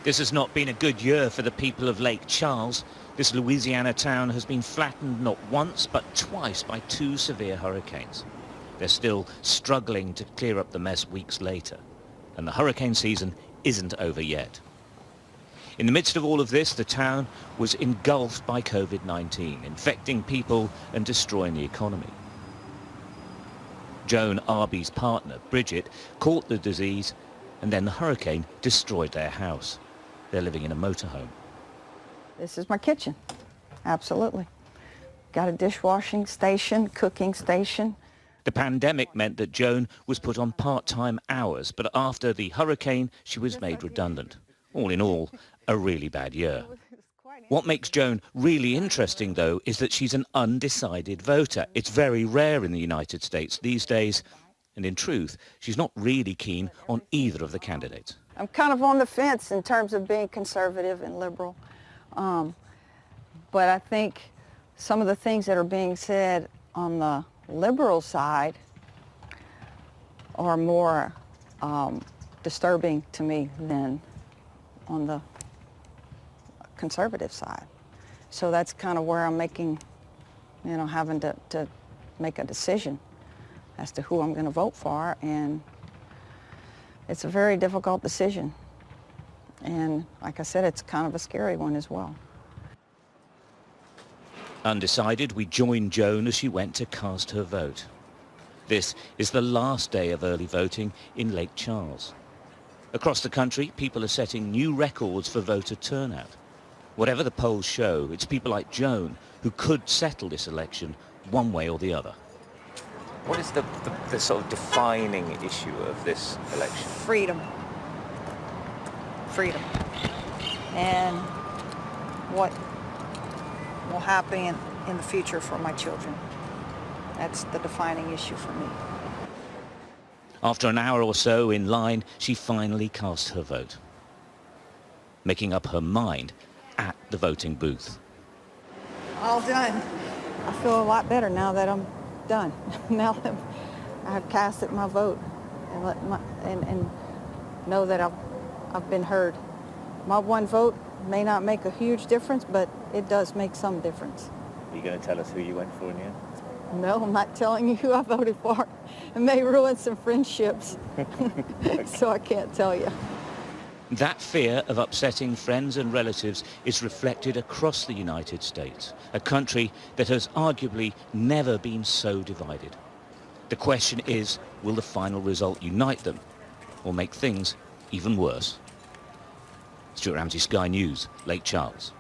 This has not been a good year for the people of Lake Charles. This Louisiana town has been flattened not once but twice by two severe hurricanes. They're still struggling to clear up the mess weeks later, and the hurricane season isn't over yet. In the midst of all of this, the town was engulfed by COVID-19, infecting people and destroying the economy. Joan Arby's partner, Bridget, caught the disease, and then the hurricane destroyed their house. They're living in a motorhome. This is my kitchen, absolutely. Got a dishwashing station, cooking station. The pandemic meant that Joan was put on part-time hours, but after the hurricane, she was made redundant. All in all, a really bad year. What makes Joan really interesting, though, is that she's an undecided voter. It's very rare in the United States these days, and in truth, she's not really keen on either of the candidates. I'm kind of on the fence in terms of being conservative and liberal, but I think some of the things that are being said on the liberal side are more disturbing to me than on the conservative side. So that's kind of where I'm making, having to make a decision as to who I'm going to vote for, and it's a very difficult decision. And like I said, it's kind of a scary one as well. Undecided, we joined Joan as she went to cast her vote. This is the last day of early voting in Lake Charles. Across the country, people are setting new records for voter turnout. Whatever the polls show, it's people like Joan who could settle this election one way or the other. What is the sort of defining issue of this election? Freedom. Freedom. And what will happen in the future for my children. That's the defining issue for me. After an hour or so in line, she finally cast her vote, making up her mind at the voting booth. All done. I feel a lot better now that I'm done. Now that I've casted my vote and know that I've been heard. My one vote may not make a huge difference, but it does make some difference. Are you going to tell us who you went for in the end? No, I'm not telling you who I voted for. It may ruin some friendships, so I can't tell you. That fear of upsetting friends and relatives is reflected across the United States, a country that has arguably never been so divided. The question is, will the final result unite them or make things even worse? Stuart Ramsay, Sky News, Lake Charles.